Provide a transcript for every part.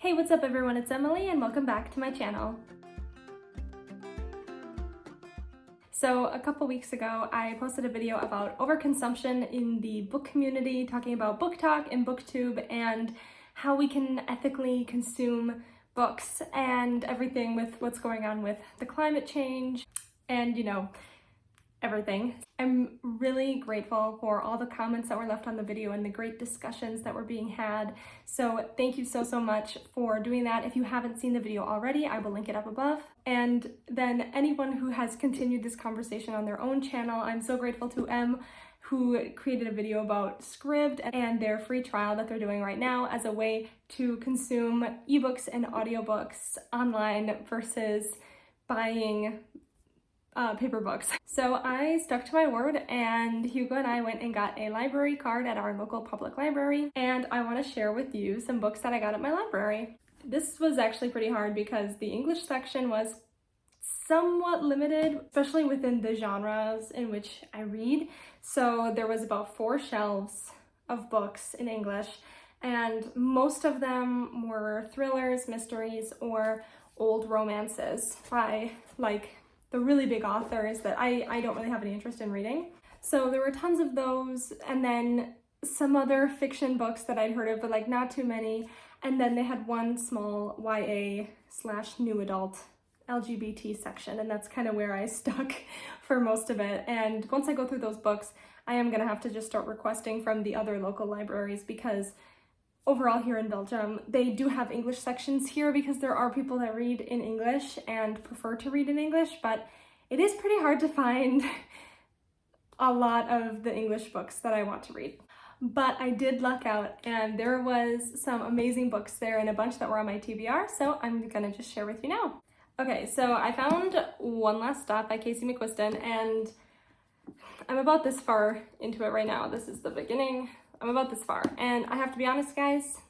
Hey, what's up everyone? It's Emily and welcome back to my channel. So a couple weeks ago, I posted a video about overconsumption in the book community, talking about book talk and booktube and how we can ethically consume books and everything with what's going on with the climate change and, everything. I'm really grateful for all the comments that were left on the video and the great discussions that were being had. So thank you so much for doing that. If you haven't seen the video already, I will link it up above. And then anyone who has continued this conversation on their own channel, I'm so grateful to Em, who created a video about Scribd and their free trial that they're doing right now as a way to consume ebooks and audiobooks online versus buying paper books. So I stuck to my word and Hugo and I went and got a library card at our local public library, and I want to share with you some books that I got at my library. This was actually pretty hard because the English section was somewhat limited, especially within the genres in which I read. So there was about 4 shelves of books in English, and most of them were thrillers, mysteries, or old romances by the really big authors that I don't really have any interest in reading. So there were tons of those, and then some other fiction books that I'd heard of, but not too many. And then they had one small YA/new adult LGBT section, and that's kind of where I stuck for most of it. And once I go through those books, I am gonna have to just start requesting from the other local libraries, because overall here in Belgium, they do have English sections here because there are people that read in English and prefer to read in English, but it is pretty hard to find a lot of the English books that I want to read. But I did luck out and there was some amazing books there and a bunch that were on my TBR, so I'm gonna just share with you now. Okay, so I found One Last Stop by Casey McQuiston, and I'm about this far into it right now. This is the beginning. I'm about this far, and I have to be honest, guys,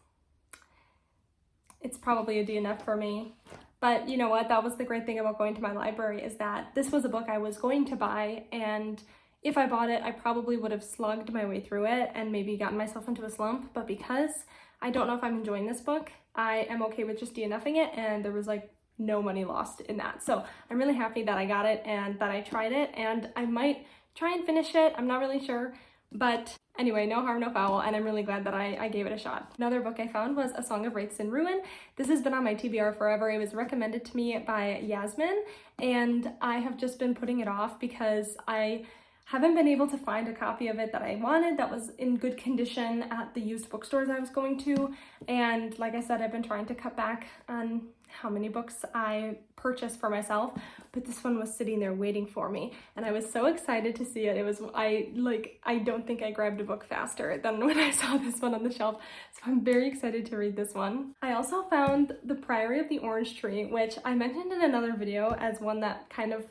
it's probably a DNF for me. But you know what? That was the great thing about going to my library, is that this was a book I was going to buy, and if I bought it, I probably would have slugged my way through it and maybe gotten myself into a slump. But because I don't know if I'm enjoying this book, I am okay with just DNFing it, and there was no money lost in that. So I'm really happy that I got it and that I tried it, and I might try and finish it. I'm not really sure. But anyway, no harm, no foul, and I'm really glad that I gave it a shot. Another book I found was A Song of Wraiths and Ruin. This has been on my TBR forever. It was recommended to me by Yasmin, and I have just been putting it off because I haven't been able to find a copy of it that I wanted that was in good condition at the used bookstores I was going to. And like I said, I've been trying to cut back on how many books I purchase for myself, but this one was sitting there waiting for me, and I was so excited to see it. I don't think I grabbed a book faster than when I saw this one on the shelf, so I'm very excited to read this one. I also found The Priory of the Orange Tree, which I mentioned in another video as one that kind of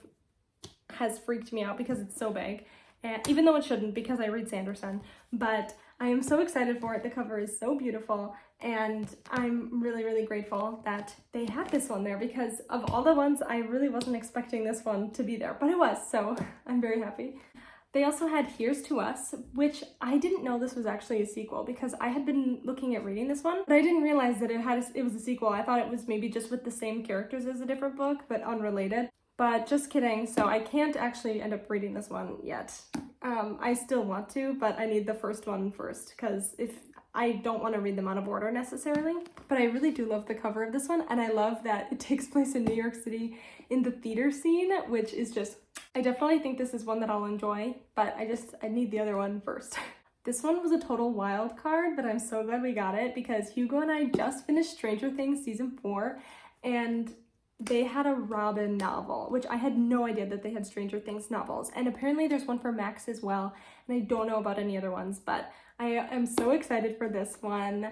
has freaked me out because it's so big, and even though it shouldn't, because I read Sanderson, but I am so excited for it. The cover is so beautiful, and I'm really grateful that they had this one there, because of all the ones, I really wasn't expecting this one to be there, but it was, so I'm very happy. They also had Here's to Us, which I didn't know this was actually a sequel, because I had been looking at reading this one, but I didn't realize that it was a sequel. I thought it was maybe just with the same characters as a different book, but unrelated. But just kidding, so I can't actually end up reading this one yet. I still want to, but I need the first one first, because if I don't want to read them out of order necessarily. But I really do love the cover of this one, and I love that it takes place in New York City in the theater scene, which is just, I definitely think this is one that I'll enjoy, but I need the other one first. This one was a total wild card, but I'm so glad we got it, because Hugo and I just finished Stranger Things season 4, and they had a Robin novel, which I had no idea that they had Stranger Things novels. And apparently there's one for Max as well, and I don't know about any other ones, but I am so excited for this one.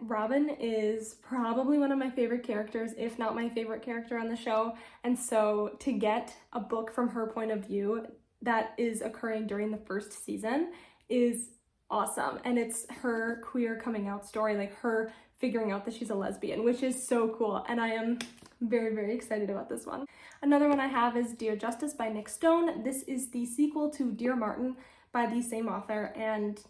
Robin is probably one of my favorite characters, if not my favorite character on the show, and so to get a book from her point of view that is occurring during the first season is awesome. And it's her queer coming out story, her figuring out that she's a lesbian, which is so cool, and I am very excited about this one. Another one I have is Dear Justice by Nick Stone. This is the sequel to Dear Martin by the same author, and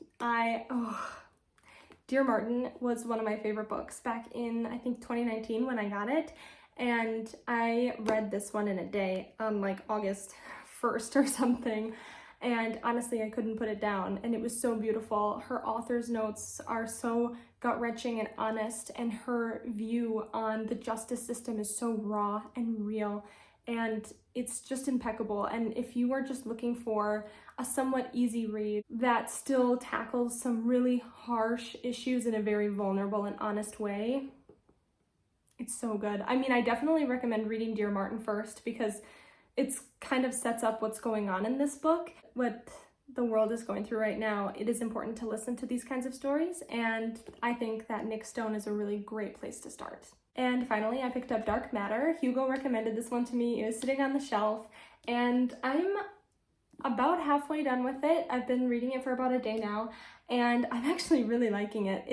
Dear Martin was one of my favorite books back in, I think, 2019 when I got it. And I read this one in a day on like August 1st or something. And honestly, I couldn't put it down. And it was so beautiful. Her author's notes are so gut-wrenching and honest. And her view on the justice system is so raw and real. And it's just impeccable. And if you are just looking for a somewhat easy read that still tackles some really harsh issues in a very vulnerable and honest way, it's so good. I mean, I definitely recommend reading Dear Martin first because it's kind of sets up what's going on in this book. What the world is going through right now, it is important to listen to these kinds of stories, and I think that Nick Stone is a really great place to start. And finally, I picked up Dark Matter. Hugo recommended this one to me. It was sitting on the shelf, and I'm about halfway done with it. I've been reading it for about a day now, and I'm actually really liking it.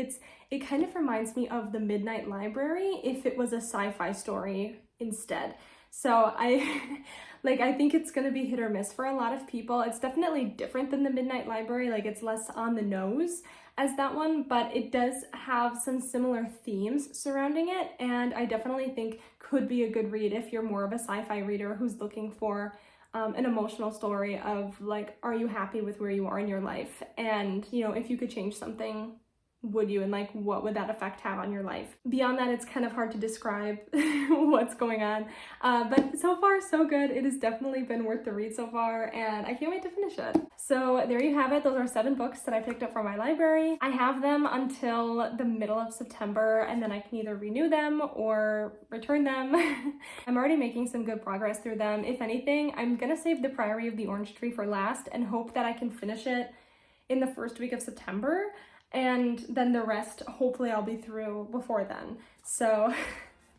It kind of reminds me of The Midnight Library if it was a sci-fi story instead. So I think it's gonna be hit or miss for a lot of people. It's definitely different than The Midnight Library, like it's less on the nose as that one, but it does have some similar themes surrounding it, and I definitely think could be a good read if you're more of a sci-fi reader who's looking for an emotional story of like, are you happy with where you are in your life? And, you know, if you could change something, would you? And like, what would that effect have on your life? Beyond that, it's kind of hard to describe what's going on. But so far, so good. It has definitely been worth the read so far, and I can't wait to finish it. So there you have it. Those are 7 books that I picked up from my library. I have them until the middle of September, and then I can either renew them or return them. I'm already making some good progress through them. If anything, I'm gonna save The Priory of the Orange Tree for last and hope that I can finish it in the first week of September. And then the rest, hopefully I'll be through before then. So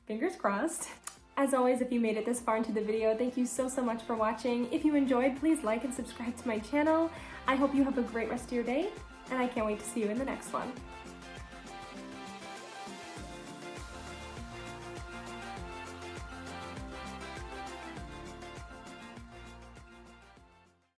fingers crossed. As always, if you made it this far into the video, thank you so much for watching. If you enjoyed, please like and subscribe to my channel. I hope you have a great rest of your day, and I can't wait to see you in the next one.